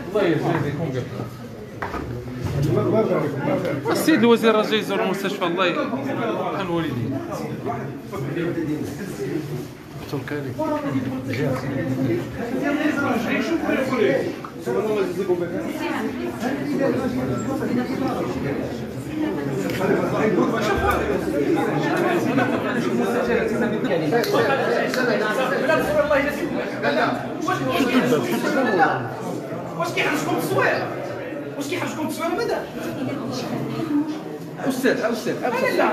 الله يجزيكم بخير. السيد الوزير راه جاي يزور المستشفى. الله يرحم الوالدين. تركاري واش كيحرجكم التصوير؟ واش كيحرجكم التصوير ماذا؟ استاذ لا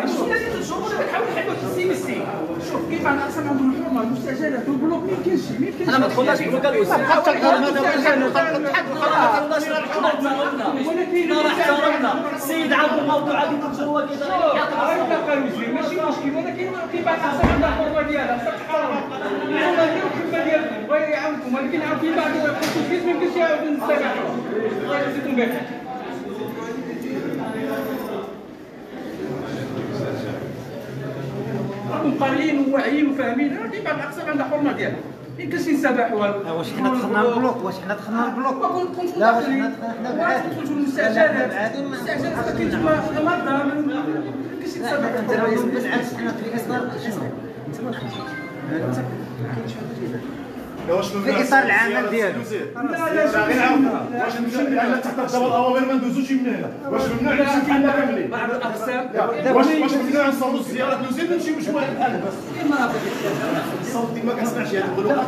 شوف لازم تشوفوا انا كنحاول نحلوا السي بالسي. شوف كيف انا اقسم عندهم الحرمه المستعجله في البلوك ما يمكنش انا ما دخلناش في البلوك الاستاذ حتى الحرمه احترمنا السيد عبد الموضوع غادي تجروا كذا ماشي مشكل ولكن كيف اقسم عندها الحرمه ديالها خصك تحرم الحرمه ديالك الخدمه ديالكم بغا يعاونكم ولكن عارفين بعد الخصوصيات ما يمكنش يعاودوا نستمعوا. الله يجزيكم بخير. راكم قاريين وواعيين وفاهمين راه بعض الاقسام عندها حرمه ديالها ما يمكنش ينسبحوا. واش حنا دخلنا البلوك؟ ما كنتش لا واش حنا دخلنا المستعجلات ما كاينش مرضى ما يمكنش ينسبحوا. انت راه بالعكس حنا في اصدار شنو؟ انت ما خرجتش في اطار العمل ديالو. واش نمشي على تحت الضوء الاوامر ما ندوزوش من هنا؟ واش ممنوع نمشي بحالنا كاملين؟ بعض الاقسام واش ممنوع نصوروا الزيارات نزيد نمشيو شويه بحال بس الصوت ديما كنسمعش هذا الغلو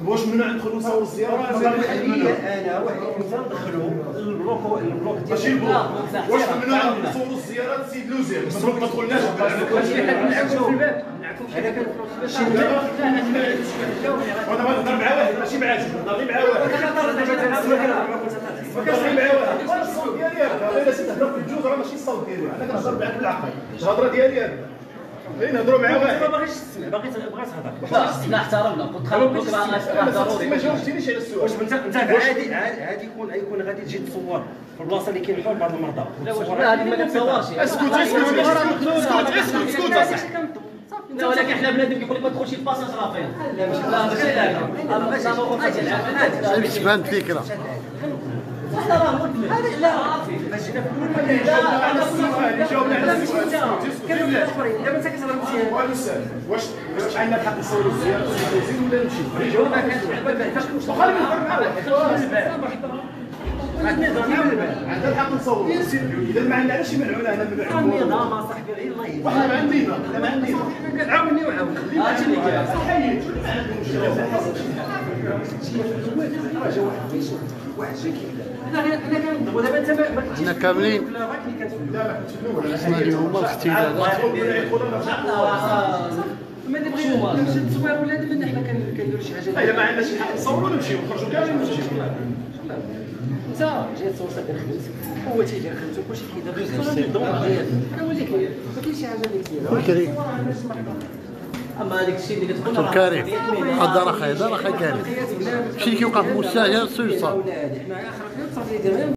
واش ممنوع ندخلوا نصوروا الزيارات؟ انا واحد كنت ندخلوا البلوك ديال ماشي البلوك. واش ممنوع نصوروا الزيارات السيد الوزير؟ ما دخلناش نعكسوا في الباب هذاك وانا ما نهضر مع واحد ماشي معاك نهضر مع واحد الصوت ديالي الا سيت تهضر في الجوج راه ماشي الصوت ديالي انا كنهضر معاك بالعقل الهضره ديالي انا نهضروا مع واحد ما باغيش تسمع باغي تهضر. حنا احترمنا قلت خليك ضروري ما جاوبتينيش على السؤال. واش انت عادي يكون غادي تجي تصور في البلاصه اللي كاين بعض المرضى. لا هذه ما كتصورش. اسكت لا ولكن حنا بنادم كيقول لك ما تدخلش الباساج راه فين. لا ماشي لا باش تبان الفكره. دابا انت كتهضر مزيان. واش عندنا الحق نصوروا الزيارة ولا نمشي؟ الجواب ما كانش وخلي نهضر مع عندنا الحق نصوروا اذا ما عندنا علاش يمنعونا هنا من النظام اصاحبي غير الله يهديك. وحنا ما عندنا ما عندنا كتعاوني وعاون. هادشي اللي كاين صحيح. حنا كاملين خصنا اليوم الاختلاف. ما نبغيش نتصور ولادي من حنا كنديروا شي حاجه. الا ما عندناش الحق نصوروا نمشيو نخرجوا كاملين نمشيو. انت جاي تصور صافي خدمتك هو تيدير خدمته كلشي كيدير خدمته الدور ديالك انا وليك ما كاينش شي حاجه اللي كاينه. اما هذاك الشيء اللي كتقول دكتور كريم هذا راه كريم شي كيوقع في المستعجل سيوصل.